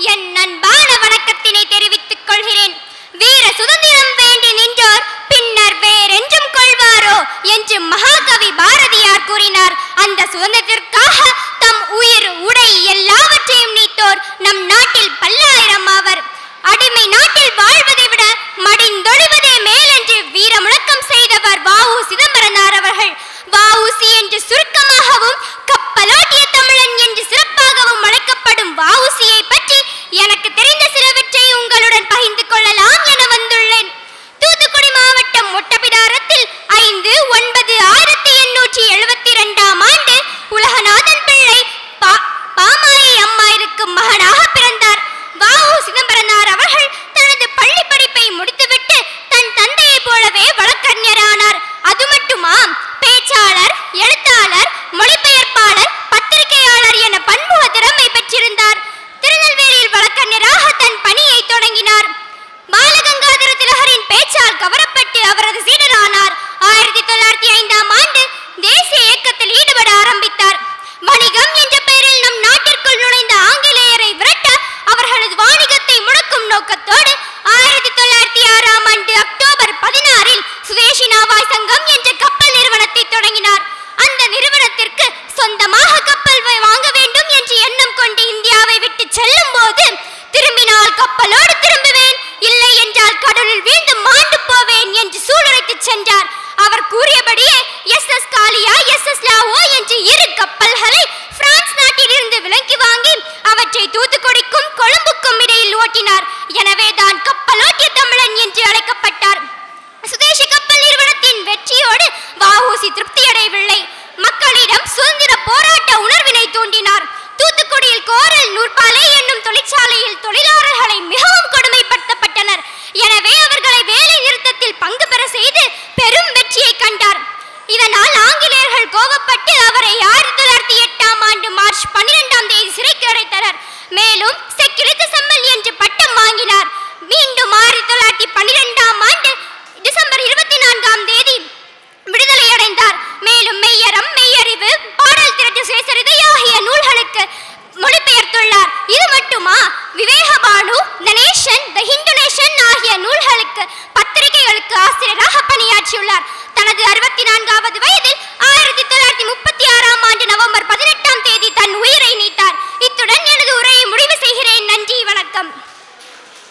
என் அன்பான வணக்கத்தினை தெரிவித்துக் கொள்கிறேன். வீர சுதந்திரம் வேண்டி நின்றோர் பின்னர் வேறென்றும் கொள்வாரோ என்று மகாகவி பாரதியார் கூறினார். அந்த சுதந்திரத்திற்காக தம் உயிர் உடை எல்லாவற்றையும் நீத்தோர் நம் நாட்டில் பல்லாயிரம் ஆவர். அடிமை நாட்டில் வாழ்வதை விட மடிந்தொழுவதே மேல் என்று வீர முழக்கம் செய்தவர் வ.உ. சிதம்பரனார் அவர்கள். வ.உ.சி என்று சுருக்கமாகவும் கப்பலோட்டிய தமிழன் என்று சிறப்பாகவும் அழைக்கப்படும் வ.உ.சியை பற்றி எனக்கு தெரிந்த சிலவற்றை உங்களுடன் பகிர்ந்து கொள்ளலாம் என வந்துள்ளேன். தூத்துக்குடி மாவட்டம் ஒட்டப்பிடாரத்தில் 5/9/1872 ஆண்டு உலகநாதன் பிள்ளை பாமாயை அம்மாயிற்கு மகனாக பிறந்தார். வ.உ. சிதம்பரனார் அவர்கள் தனது பள்ளி படிப்பை முடித்துவிட்டு தன் தந்தையை போலவே வழக்கறிஞரானார். அது மட்டுமா, பேச்சாளர், எழுத்தாளர், மொழிபெயர்ப்பாளர், பத்திரிகையாளர் என பன்முக திறமை பெற்றிருந்தார். திருநெல்வேலியில் வழக்கறிஞராக தன் பணியை தொடங்கினார். பாலகங்காதர திலகரின் பேச்சால் கவரப்பட்டு அவரது சீடரானார். 1905 ஆண்டு தேசிய இயக்கத்தில் ஈடுபட ஆரம்பித்தார். வணிகம் என்ற பெயரில் நம் நாட்டிற்குள் நுழைந்த ஆங்கிலேயரை விரட்ட அவர்களது வாணிகத்தை முடக்கும் நோக்கத்தோடு 1906 ஆண்டு அக்டோபர் 16 சுதேசி நாவாய் சங்கம் என்ற கப்பல் நிறுவனத்தை தொடங்கினார். அந்த நிறுவனத்திற்கு சொந்தமாக கப்பல் வாங்க வேண்டும் என்று எண்ணம் கொண்டு இந்தியாவை விட்டு செல்லும் போது, திரும்பினால் கப்பலோடு திரும்புவேன், இல்லை என்றால் கடலில் வீழ்ந்து மாண்டு போவேன் என்று சூளுரைத்து சென்றார். அவர் கூறியபடியே SS காலியா, SS லாவோ என்று 2 கப்பல்களை பிரான்ஸ் நாட்டில் இருந்து விலக்கி வாங்கி அவற்றை தூத்துக்குடிக்கும் கொழும்புக்கும் இடையில் ஓட்டினார். எனவே தான் கப்பலோட்டிய தமிழன் என்று அழைக்கப்பட்டார். சுதேசி கப்பல் நிறுவனத்தின் வெற்றியோடு வ.உ.சி திருப்தியடையவில்லை. மக்களிடம் சுதந்திர போராட்ட உணர்வினை தூண்டினார். தூத்துக்குடியில் கோரல் நூற்பாலை என்னும் தொழிற்சாலையில் தொழிலாளர்களை மிகவும் கொடுமைப்படுத்தப்பட்டனர். எனவே அவர்களை வேலை நிறுத்தத்தில் பங்கு பெற செய்து பெரும் வெற்றியை கண்டார். இதனால் ஆங்கிலேயர்கள் கோபப்பட்டு அவரை 1908 ஆண்டு மார்ச் 12 சிறைக்கு அடைத்தனர். மேலும் செக்கிழித்த செம்மல் என்று பட்டம் வாங்கினார். மீண்டும் 1912 ஆண்டு டிசம்பர் 24 விடுதலை அடைந்தார். மேலும் மெய்யறம், மெய்யறிவு, பாடல் திரட்டு, சுயசரிதை ஆகிய நூல்களுக்கு மொழிபெயர்த்துள்ளார். இது மட்டுமா, Vivekabhanu, the Nation, the Hindu Nation ஆகிய நூல்களுக்கு பத்திரிகைகளுக்கு ஆசிரியராக பணியாற்றியுள்ளார். தனது 64வது வயதில்